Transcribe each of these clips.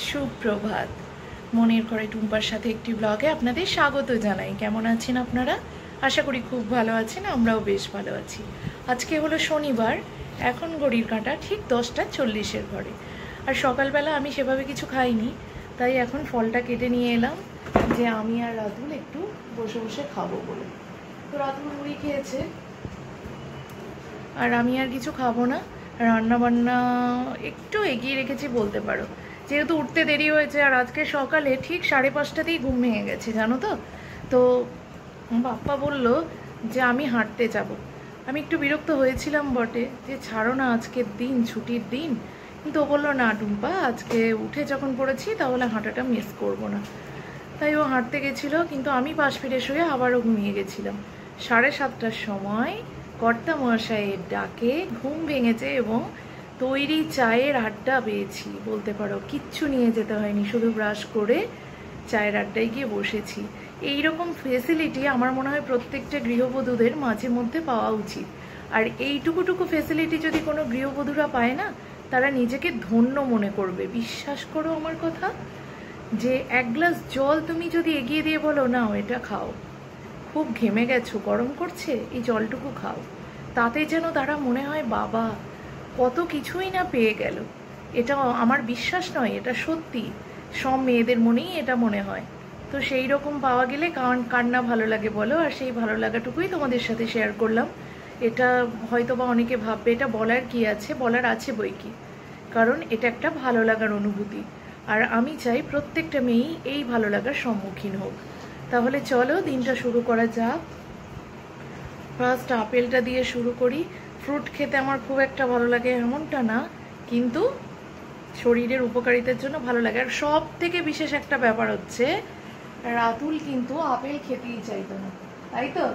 সুপ্রভাত। মনের ঘরে টুম্পার সাথে একটি ব্লগে আপনাদের স্বাগত জানাই। কেমন আছেন আপনারা? আশা করি খুব ভালো আছেন, আমরাও বেশ ভালো আছি। আজকে হলো শনিবার, এখন ঘড়ির কাঁটা ঠিক 10:40 ঘরে। আর সকালবেলা আমি সেভাবে কিছু খাইনি, তাই এখন ফলটা কেটে নিয়ে এলাম যে আমি আর রাতুল একটু বসে বসে খাবো বলে। তো রাতুল মুড়ি খেয়েছে আর আমি আর কিছু খাবো না। রান্না বান্না একটু এগিয়ে রেখেছি বলতে পারো, যেহেতু উঠতে দেরি হয়েছে। আর আজকে সকালে ঠিক 5:30তেই ঘুম ভেঙে গেছে, জানো তো। তো বাপ্পা বলল যে আমি হাঁটতে যাব। আমি একটু বিরক্ত হয়েছিলাম বটে যে ছাড়ো না, আজকের দিন ছুটির দিন, কিন্তু ও বললো না টুম্পা, আজকে উঠে যখন পড়েছি তাহলে হাঁটাটা মিস করব না। তাই ও হাঁটতে গেছিলো, কিন্তু আমি পাশ ফিরে শুয়ে আবারও ঘুমিয়ে গেছিলাম। 7:30টার সময় কর্তা মহাশয়ের ডাকে ঘুম ভেঙেছে এবং তৈরি চায়ের আড্ডা পেয়েছি বলতে পারো। কিচ্ছু নিয়ে যেতে হয়নি, শুধু ব্রাশ করে চায়ের আড্ডায় গিয়ে বসেছি। এইরকম ফেসিলিটি আমার মনে হয় প্রত্যেকটা গৃহবধূদের মাঝে মধ্যে পাওয়া উচিত। আর এইটুকুটুকু ফেসিলিটি যদি কোনো গৃহবধূরা পায় না, তারা নিজেকে ধন্য মনে করবে। বিশ্বাস করো আমার কথা, যে এক গ্লাস জল তুমি যদি এগিয়ে দিয়ে বলো না এটা খাও, খুব ঘেমে গেছো, গরম করছে, এই জলটুকু খাও, তাতে যেন তারা মনে হয় বাবা কত কিছুই না পেয়ে গেল। এটা আমার বিশ্বাস নয়, এটা সত্যি। সব মেয়েদের মনেই এটা মনে হয়। তো সেই রকম পাওয়া গেলে কার না ভালো লাগে বলো। আর সেই ভালো লাগাটুকুই তোমাদের সাথে শেয়ার করলাম। এটা হয়তো বা অনেকে ভাববে এটা বলার কি আছে, বলার আছে বই কি, কারণ এটা একটা ভালো লাগার অনুভূতি। আর আমি চাই প্রত্যেকটা মেয়েই এই ভালো লাগার সম্মুখীন হোক। তাহলে চলো দিনটা শুরু করা যাক। ফার্স্ট আপেলটা দিয়ে শুরু করি। ফ্রুট খেতে আমার খুব একটা ভালো লাগে এমনটা না, কিন্তু শরীরের উপকারিতার জন্য ভালো লাগে। আর সব থেকে বিশেষ একটা ব্যাপার হচ্ছে, রাতুল কিন্তু আপেল খেতেই চাইতো না, তাই তো?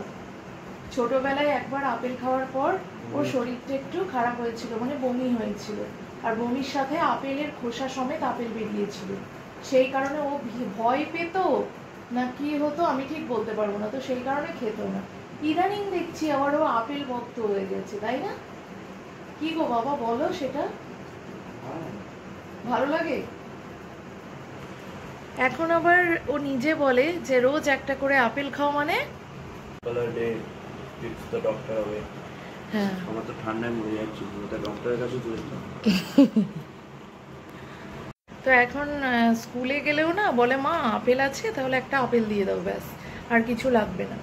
ছোটবেলায় একবার আপেল খাওয়ার পর ওর শরীরটা একটু খারাপ হয়েছিল, মানে বমি হয়েছিল। আর বমির সাথে আপেলের খোসা সমেত আপেল বেরিয়েছিল। সেই কারণে ও ভয় পেত না কি হতো আমি ঠিক বলতে পারবো না, তো সেই কারণে খেত না। ইদানিং দেখছি আবার ও আপেল ভক্ত হয়ে গেছে, তাই না? কি গো বাবা বলো, সেটা ভালো লাগে? এখন আবার ও নিজে বলে যে রোজ একটা করে আপেল খাও, মানে হ্যাঁ আমার তো ঠান্ডায় মরে যাচ্ছি, ডক্টরের কাছে তো এখন স্কুলে গেলেও না বলে মা আপেল আছে, তাহলে একটা আপেল দিয়ে দাও, ব্যাস, আর কিছু লাগবে না।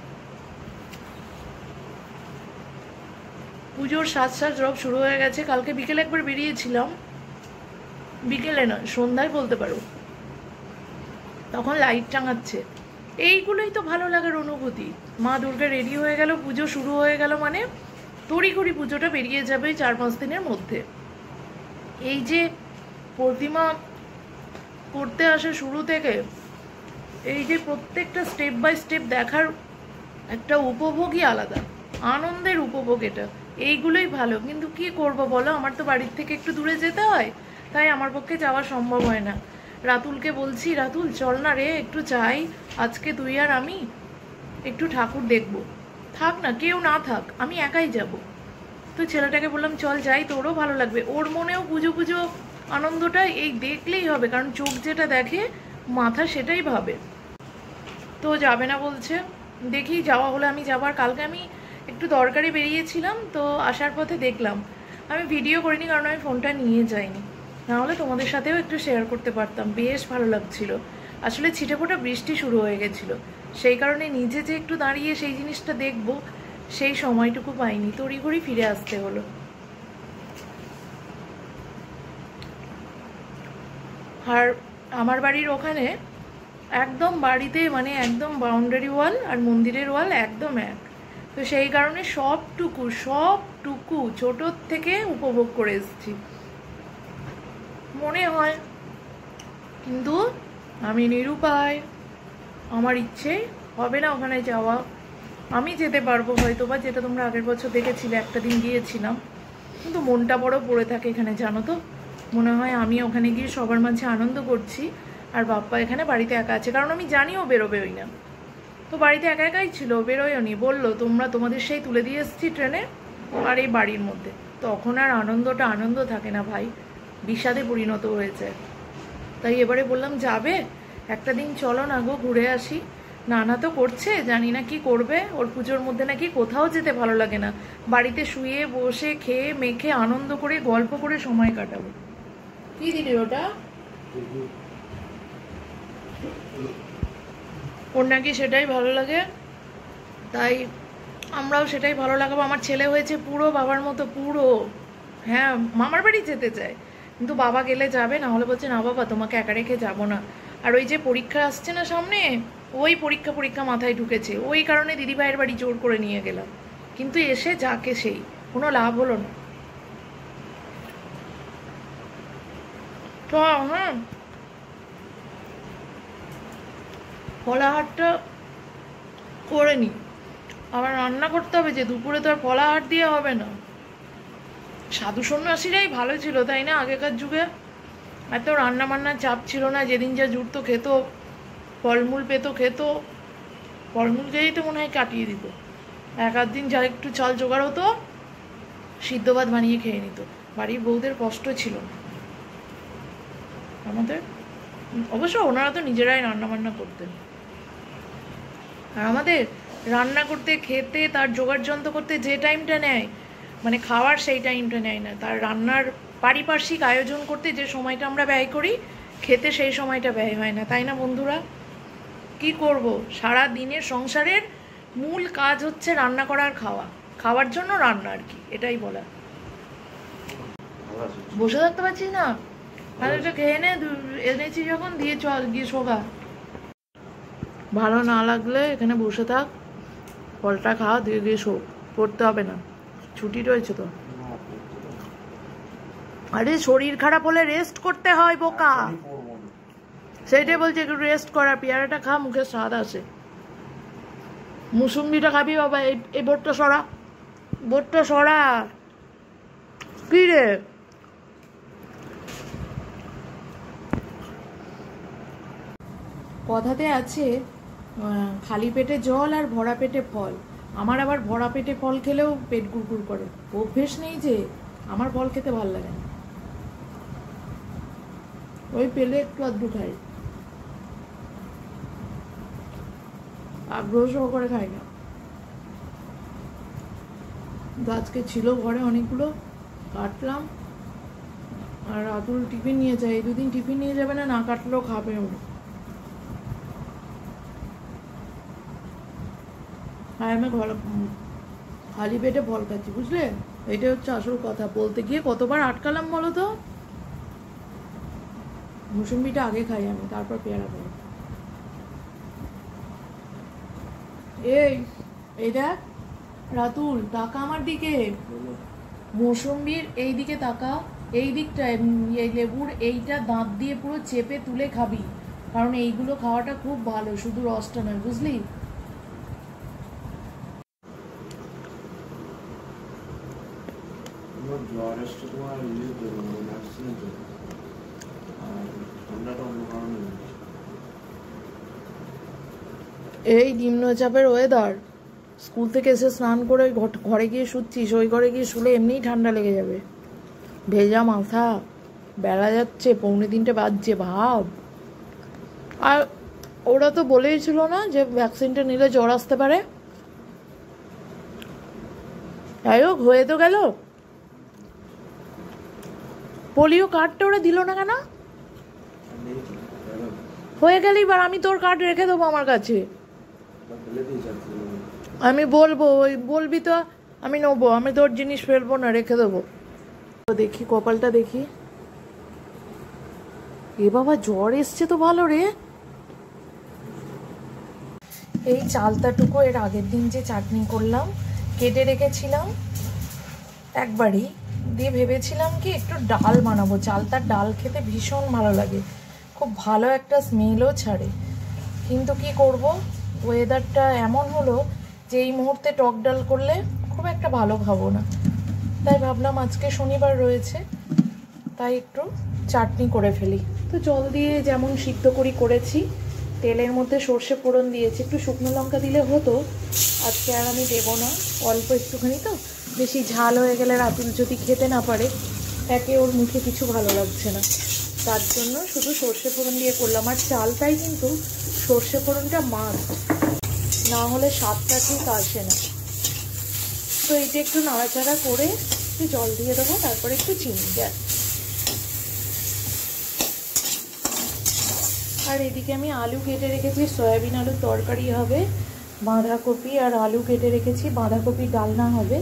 পুজোর সাজ রব শুরু হয়ে গেছে। কালকে বিকেলে একবার বেরিয়েছিলাম, বিকেলে নয় সন্ধ্যায় বলতে পারো, তখন লাইট টাঙাচ্ছে। এইগুলোই তো ভালো লাগার অনুভূতি। মা দুর্গা রেডি হয়ে গেল, পুজো শুরু হয়ে গেল, মানে তড়িঘড়ি পুজোটা বেরিয়ে যাবে 4-5 দিনের মধ্যে। এই যে প্রতিমা করতে আসে শুরু থেকে, এই যে প্রত্যেকটা স্টেপ বাই স্টেপ দেখার একটা উপভোগই আলাদা, আনন্দের উপভোগ এটা। এইগুলোই ভালো, কিন্তু কি করব বলো, আমার তো বাড়ির থেকে একটু দূরে যেতে হয়, তাই আমার পক্ষে যাওয়া সম্ভব হয় না। রাতুলকে বলছি, রাতুল চল না রে, একটু যাই আজকে, তুই আর আমি একটু ঠাকুর দেখব। থাক না, কেউ না থাক, আমি একাই যাব। তো ছেলেটাকে বললাম চল যাই, তোরও ভালো লাগবে, ওর মনেও পুজো পুজো আনন্দটা এই দেখলেই হবে, কারণ চোখ যেটা দেখে মাথা সেটাই ভাবে। তো যাবে না বলছে, দেখি যাওয়া হলে আমি যাবার। কালকে আমি একটু দরকারি বেরিয়েছিলাম, তো আসার পথে দেখলাম, আমি ভিডিও করিনি কারণ আমি ফোনটা নিয়ে যাইনি, নাহলে তোমাদের সাথেও একটু শেয়ার করতে পারতাম। বেশ ভালো লাগছিল। আসলে ছিটেফোঁটা বৃষ্টি শুরু হয়ে গেছিলো, সেই কারণে নিজে যে একটু দাঁড়িয়ে সেই জিনিসটা দেখবো সেই সময়টুকু পাইনি, তড়িঘড়ি ফিরে আসতে হলো। আর আমার বাড়ির ওখানে একদম বাড়িতে মানে একদম বাউন্ডারি ওয়াল আর মন্দিরের ওয়াল একদম এক, তো সেই কারণে সবটুকু ছোটোর থেকে উপভোগ করে এসেছি মনে হয়। কিন্তু আমি নিরুপায়, আমার ইচ্ছে হবে না ওখানে যাওয়া। আমি যেতে পারবো হয়তো বা, যেটা তোমরা আগের বছর দেখেছিলে, একটা দিন গিয়েছিলাম, কিন্তু মনটা বড় পড়ে থাকে এখানে, জানো তো। মনে হয় আমি ওখানে গিয়ে সবার মাঝে আনন্দ করছি, আর বাপ্পা এখানে বাড়িতে একা আছে, কারণ আমি জানিও বেরোবেই না। তো বাড়িতে একা একাই ছিল, বেরোয়ও নি, বললো তোমাদের সেই তুলে দিয়ে এসেছি ট্রেনে আর এই বাড়ির মধ্যে। তখন আর আনন্দটা আনন্দ থাকে না ভাই, বিষাদে পরিণত হয়েছে। তাই এবারে বললাম যাবে একটা দিন, চলো না গো ঘুরে আসি। নানা তো করছে, জানি না কি করবে। ওর পুজোর মধ্যে নাকি কোথাও যেতে ভালো লাগে না, বাড়িতে শুয়ে বসে খেয়ে মেখে আনন্দ করে গল্প করে সময় কাটাবো। কি দিলি ওটা? ওর নাকি সেটাই ভালো লাগে, তাই আমরাও সেটাই ভালো লাগাবো। আমার ছেলে হয়েছে পুরো বাবার মতো, পুরো। হ্যাঁ, মামার বাড়ি যেতে চায়, কিন্তু বাবা গেলে যাবে, না হলে বলছে না বাবা তোমাকে একা রেখে যাবো না। আর ওই যে পরীক্ষা আসছে না সামনে, ওই পরীক্ষা মাথায় ঢুকেছে, ওই কারণে দিদিভাইয়ের বাড়ি জোর করে নিয়ে গেলাম, কিন্তু এসে যাকে সেই, কোনো লাভ হলো না। তো হ্যাঁ, ফলাহারটা করে নি, আবার রান্না করতে হবে, যে দুপুরে তো আর ফলাহার দিয়ে হবে না। সাধু সন্ন্যাসীরাই ভালো ছিল তাই না, আগেকার যুগে এত রান্না বান্নার চাপ ছিল না, যেদিন যা জুটতো খেত, ফলমূল পেত খেত, ফলমূল খেয়েই তো মনে হয় কাটিয়ে দিত। এক আধ দিন যা একটু চাল জোগাড় হতো, সিদ্ধ ভাত বানিয়ে খেয়ে নিত। বাড়ির বউদের কষ্ট ছিল না আমাদের, অবশ্য ওনারা তো নিজেরাই রান্না বান্না করতেন। আর আমাদের রান্না করতে, খেতে, তার জোগাড় যন্ত্র করতে যে টাইমটা নেয়, মানে খাওয়ার সেই টাইমটা নেয় না, তার রান্নার পারিপার্শ্বিক আয়োজন করতে যে সময়টা আমরা ব্যয় করি, খেতে সেই সময়টা ব্যয় হয় না, তাই না বন্ধুরা? কি করব, সারা দিনের সংসারের মূল কাজ হচ্ছে রান্না করার, খাওয়া, খাওয়ার জন্য রান্না আর কি, এটাই বলা। বসে থাকতে পারছিস না, আর এটা খেয়ে নে, এনেছি যখন দিয়ে চল, গিয়ে শোগা। ভালো না লাগলে এখানে বসে থাক, ফলটা খাওয়া, দিয়ে গিয়ে শোক, পড়তে হবে না, ছুটি রয়েছে তো। আরে শরীর খারাপ হলে রেস্ট করতে হয় বোকা, সেইটাই বলছি, একটু রেস্ট করা। পেয়ারাটা খা, মুখে স্বাদ আসে। মুসুম্বিটা খাবি বাবা, এই বোটটা সরা, বোটটা সরা। কি রে, কথাতে আছে খালি পেটে জল আর ভরা পেটে ফল। আমার আবার ভরা পেটে ফল খেলেও পেট গুড়গুড় করে, অভ্যেস নেই যে, আমার ফল খেতে ভালো লাগে না, ওই পেলে একটু আধটু খাই, আগ্রহ সহকারে খাই না। আজকে ছিল ঘরে অনেকগুলো, কাটলাম। আর রাতুল টিফিন নিয়ে যায়, এই দুদিন টিফিন নিয়ে যাবে না, না কাটলেও খাবে উনি। আর আমি খালি পেটে ফল খাচ্ছি, বুঝলে? এটা হচ্ছে আসল কথা। বলতে গিয়ে কতবার আটকালাম বলো তো। মুসুম্বিটা আগে খাই আমি, তারপর পেয়ারা খাই। এই দেখ রাতুল, তাকা আমার দিকে, মৌসুম্বির এই দিকে তাকা, এই দিকটা, এই লেবুর এইটা দাঁত দিয়ে পুরো চেপে তুলে খাবি, কারণ এইগুলো খাওয়াটা খুব ভালো, শুধু রসটা নয়, বুঝলি? জ্বর এসছে তোমার, ভ্যাকসিনের জন্য, আর ঠান্ডাটা অন্য কারণে। এই নিম্নচাপের ওয়েদার, স্কুল থেকে এসে স্নান করে ঘরে গিয়ে শুচ্ছিস, ওই ঘরে গিয়ে শুলে এমনিই ঠান্ডা লেগে যাবে। ভেজা মাথা, বেলা যাচ্ছে, 2:45 বাজছে, ভাব। আর ওরা তো বলেই ছিল না যে ভ্যাকসিনটা নিলে জ্বর আসতে পারে। যাই হোক, হয়ে তো গেল। পোলিও কার্ডটা ওরা দিল না কেন? হয়ে গেলেই বার, আমি তোর কার্ড রেখে দেবো আমার কাছে। আমি বলবো, ওই বলবি তো, আমি নেবো, আমি তোর জিনিস ফেলবো না, রেখে দেবো। দেখি কপালটা দেখি, এ বাবা জ্বর এসছে তো ভালো রে। এই চালতাটুকু এর আগের দিন যে চাটনি করলাম, কেটে রেখেছিলাম একবারই, দিয়ে ভেবেছিলাম কি একটু ডাল বানাবো। চালতার ডাল খেতে ভীষণ ভালো লাগে, খুব ভালো একটা স্মেলও ছাড়ে। কিন্তু কি করব, ওয়েদারটা এমন হলো যে এই মুহূর্তে টক ডাল করলে খুব একটা ভালো খাবো না। তাই ভাবলাম আজকে শনিবার রয়েছে, তাই একটু চাটনি করে ফেলি। তো জল দিয়ে যেমন সিদ্ধ করেছি, তেলের মধ্যে সর্ষে ফোড়ন দিয়েছি, একটু শুকনো লঙ্কা দিলে হতো, আজকে আর আমি দেবো না, অল্প একটুখানি। তো বেশি ঝাল হয়ে গেলে রাতুল যদি খেতে না পারে, একে ওর মুখে কিছু ভালো লাগছে না, তার জন্য শুধু সর্ষে ফোড়ন দিয়ে করলাম। আর চালটাই কিন্তু সর্ষে ফোড়নটা মাস্ট, না হলে স্বাদটা ঠিক আসে না। তো এইটা একটু নাড়াচাড়া করে একটু জল দিয়ে দেবো, তারপরে একটু চিনি দেয়। আর এদিকে আমি আলু কেটে রেখেছি, সয়াবিন আলুর তরকারি হবে। বাঁধাকপি আর আলু কেটে রেখেছি, বাঁধাকপি ডালনা হবে।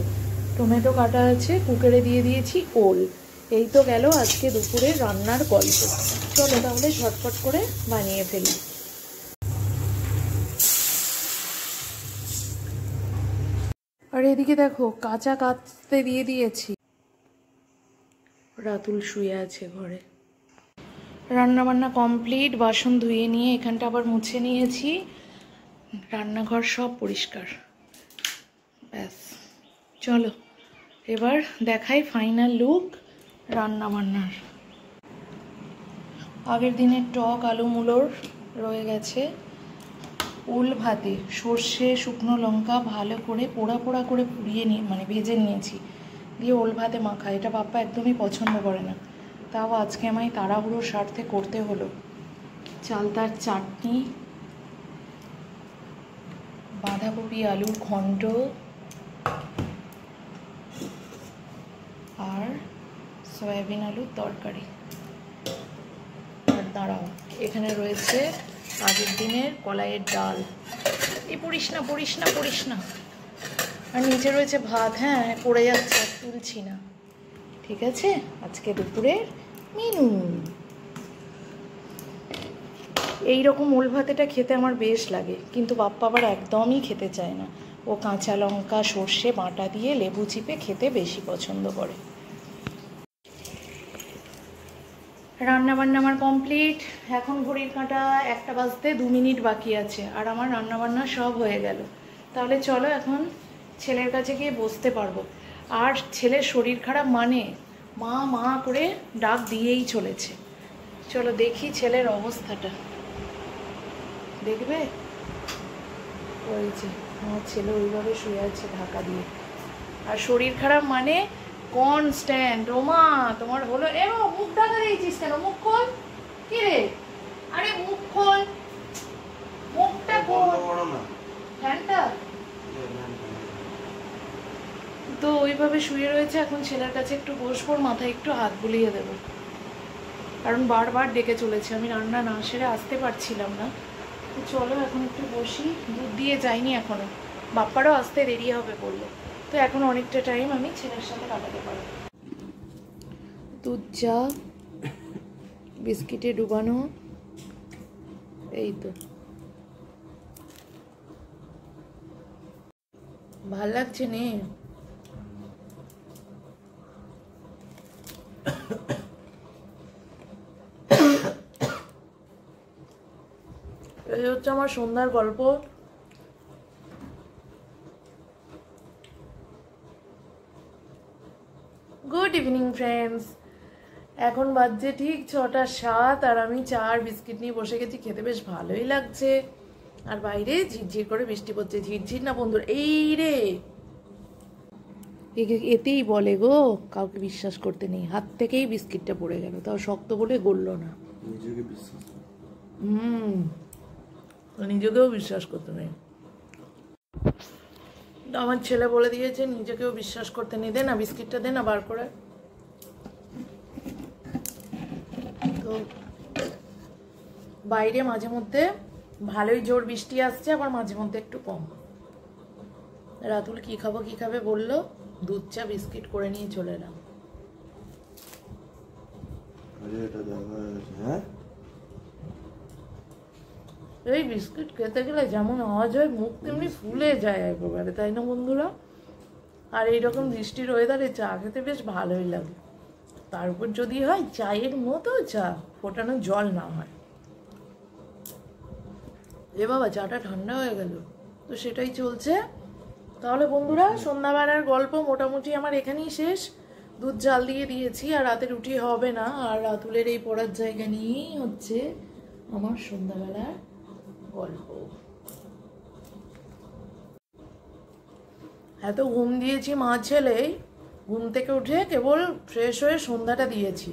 টমেটো কাটা আছে, কুকারে দিয়ে দিয়েছি ওল। এই তো গেল আজকে দুপুরে রান্নার গল্প। চলো তাহলে ঝটপট করে বানিয়ে ফেলি। আর এদিকে দেখো কাঁচা কাটতে দিয়ে দিয়েছি। রাতুল শুয়ে আছে ঘরে। রান্নাবান্না কমপ্লিট, বাসন ধুয়ে নিয়ে এখানটা আবার মুছে নিয়েছি, রান্নাঘর সব পরিষ্কার। ব্যাস, চলো এবার দেখাই ফাইনাল লুক রান্নাবান্নার। আগের দিনের টক আলু মূলোর রয়ে গেছে। ওল ভাতে সর্ষে শুকনো লঙ্কা ভালো করে পোড়া পোড়া করে পুড়িয়ে নিয়ে মানে ভেজে নিয়েছি, দিয়ে ওল ভাতে মাখা। এটা বাপ্পা একদমই পছন্দ করে না, তাও আজকে আমায় তাড়াহুড়োর স্বার্থে করতে হলো। চালতার চাটনি, বাঁধাকপি আলুর ঘন্ট, আর সয়াবিন আলুর তরকারি। আর দাঁড়াও, এখানে রয়েছে আগের দিনের কলাইয়ের ডাল। এই পড়িস না পড়িস না পড়িস না। আর নিচে রয়েছে ভাত, হ্যাঁ পড়ে যাচ্ছে, তুলছি না। ঠিক আছে, আজকে দুপুরের মেনু এইরকম ওল ভাতেটা খেতে আমার বেশ লাগে, কিন্তু বাপ্পা আবার একদমই খেতে চায় না। ও কাঁচা লঙ্কা সর্ষে বাটা দিয়ে লেবু চিপে খেতে বেশি পছন্দ করে। রান্নাবান্না আমার কমপ্লিট। এখন ঘড়ির কাঁটা 1টা বাজতে 2 মিনিট বাকি আছে, আর আমার রান্নাবান্না সব হয়ে গেল। তাহলে চলো এখন ছেলের কাছে গিয়ে বসতে পারবো। আর ছেলের শরীর খারাপ মানে মা মা করে ডাক দিয়েই চলেছে। চলো দেখি ছেলের অবস্থাটা। দেখবে ওই যে আমার ছেলে ওইভাবে শুয়ে আছে ঢাকা দিয়ে। আর শরীর খারাপ মানে কনস্ট্যান্ট। ওমা তোমার হলো, এ মুখ ঢাকা দিয়েছিস কেন? মুখ খোল। কি রে? আরে মুখ খোল, মুখটা খোল। ফ্যানটা তো ওইভাবে শুয়ে রয়েছে। এখন ছেলের কাছে একটু বসবো, মাথায় একটু হাত বুলিয়ে দেবো, কারণ বারবার ডেকে চলেছে। আমি রান্না না সেরে আসতে পারছিলাম না। তো চলো এখন একটু বসি। দুধ দিয়ে যাইনি এখনো, বাপ্পারও আসতে দেরি হবে বললো। তো এখন অনেকটা টাইম আমি ছেলের সাথে কাটাতে পারবো। দুধ চা, বিস্কিটে ডুবানো, এই তো ভাল লাগছে নে। এই হচ্ছে আমার সন্ধ্যার গল্প। Good evening friends. এখন বাজছে ঠিক 6টা 7, আর আমি চা আর বিস্কিট নিয়ে বসে গেছি। খেতে বেশ ভালোই লাগছে। আর বাইরে ঝিরঝির করে বৃষ্টি পড়ছে। ঝিরঝির না বন্ধুরা, এই রে এতেই বলে গো কাউকে বিশ্বাস করতে নেই। হাত থেকেই বিস্কিটটা পড়ে গেল, তাও শক্ত বলে গললো না। নিজেকেও বিশ্বাস করতে নেই। আমার ছেলে বলে দিয়েছে নিজেকেও বিশ্বাস করতে নেই। দে না বিস্কিটটা, দে না বার করে। তো বাইরে মাঝে মধ্যে ভালোই জোর বৃষ্টি আসছে, আবার মাঝে মধ্যে একটু কম। রাতুল কি খাবো কি খাবে বললো, দুধ চা বিস্কিট করে নিয়ে চলে এলাম। এই বিস্কিট খেতে গেলে যেমন আওয়াজ হয় মুখ তেমনি ফুলে যায় একেবারে, তাই না বন্ধুরা? আর এইরকম বৃষ্টির ওয়েদারে চা খেতে বেশ ভালোই লাগে। তারপর যদি হয় চায়ের মতো চা, ফোটানো জল না হয়। এ বাবা চাটা ঠান্ডা হয়ে গেল। তো সেটাই চলছে। তাহলে বন্ধুরা সন্ধ্যাবেলার গল্প মোটামুটি আমার এখানেই শেষ। দুধ জাল দিয়ে দিয়েছি, আর রাতে রুটি হবে না। আর রাতুলের এই পড়ার জায়গা নিয়েই হচ্ছে আমার সন্ধ্যাবেলার গল্প। এত ঘুম দিয়েছি মা ছেলেই, ঘুম থেকে উঠে কেবল ফ্রেশ হয়ে সন্ধ্যাটা দিয়েছি।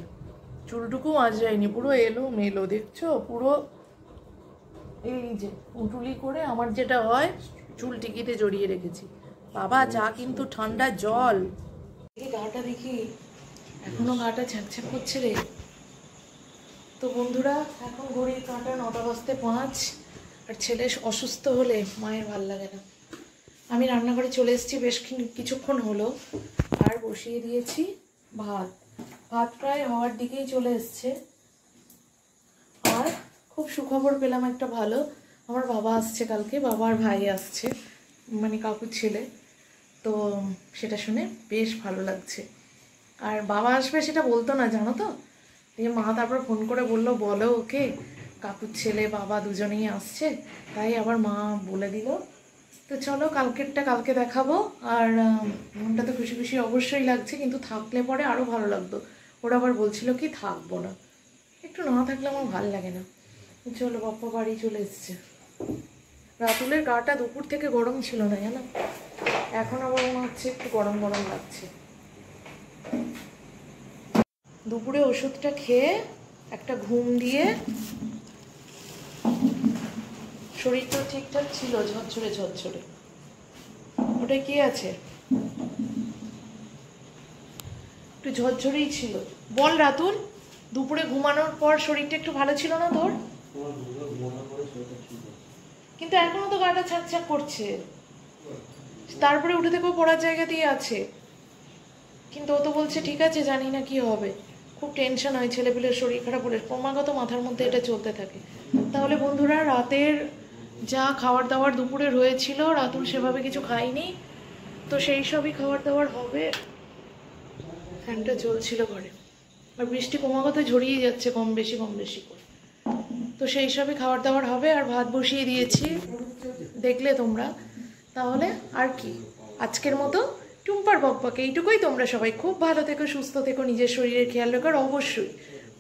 চুলটুকু আঁচড়াইনি, পুরো এলো মেলো, দেখছো? পুরো এই যে উঁটুলি করে আমার যেটা হয় চুল টিকিতে জড়িয়ে রেখেছি। বাবা চা কিন্তু ঠান্ডা জল। এই গাটা দেখি, এখনো গাটা ছ্যাঁকছ্যাঁক করছে রে। তো বন্ধুরা, এখন ঘড়ির কাঁটা 9:05, আর ছেলে অসুস্থ হলে মায়ের ভাল লাগে না। আমি রান্নাঘরে চলে এসেছি, বেশ কিছুক্ষণ হলো, আর বসিয়ে দিয়েছি ভাত। ভাত প্রায় হওয়ার দিকেই চলে এসছে। আর খুব সুখবর পেলাম একটা ভালো, আমার বাবা আসছে কালকে, বাবা আর ভাই আসছে, মানে কাকুর ছেলে। তো সেটা শুনে বেশ ভালো লাগছে। আর বাবা আসবে সেটা বলতো না, জানো তো। দিয়ে মা তারপর ফোন করে বললো, বলো ওকে কাকুর ছেলে বাবা দুজনেই আসছে। তাই আবার মা বলে দিল। তো চলো, কালকেরটা কালকে দেখাবো। আর মনটা তো খুশি খুশি অবশ্যই লাগছে, কিন্তু থাকলে পরে আরও ভালো লাগতো। ওরা আবার বলছিল কি থাকবো না, একটু না থাকলে আমার ভালো লাগে না। চলো, বাপ্পা বাড়ি চলে এসছে। রাতুলের গাটা দুপুর থেকে গরম ছিল না, জানো, এখন আবার মনে হচ্ছে একটু গরম গরম লাগছে। দুপুরে ওষুধটা খেয়ে একটা ঘুম দিয়ে শরীরটা ঠিকঠাক ছিল, ঝরঝরে ঝরঝরে। ওটা কি আছে, একটু ঝরঝরেই ছিল। বল রাতুল, দুপুরে ঘুমানোর পর শরীরটা একটু ভালো ছিল না তোর? কিন্তু এখনো তো গাটা ছ্যাঁকছ্যাঁক করছে। তারপরে উঠে থেকেও পড়ার জায়গা দিয়ে আছে, কিন্তু ও তো বলছে ঠিক আছে, জানি না কি হবে। খুব টেনশন হয় ছেলেপিলের শরীর খারাপ হলে, ক্রমাগত মাথার মধ্যে এটা চলতে থাকে। তাহলে বন্ধুরা, রাতের যা খাবার দাবার দুপুরে হয়েছিল, রাতুল সেভাবে কিছু খাইনি, তো সেই সবই খাবার দাবার হবে। ফ্যানটা চলছিল ঘরে, আর বৃষ্টি ক্রমাগত ঝরিয়ে যাচ্ছে কম বেশি করে। তো সেই সবই খাবার দাবার হবে। আর ভাত বসিয়ে দিয়েছি, দেখলে তোমরা। তাহলে আর কি, আজকের মতো টুম্পার বকবকে এইটুকুই। তোমরা সবাই খুব ভালো থেকো, সুস্থ থেকো, নিজের শরীরের খেয়াল রেখো, আর অবশ্যই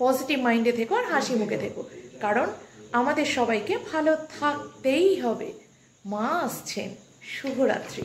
পজিটিভ মাইন্ডে থেকো আর হাসি মুখে থেকো, কারণ আমাদের সবাইকে ভালো থাকতেই হবে। মা আসছেন। শুভরাত্রি।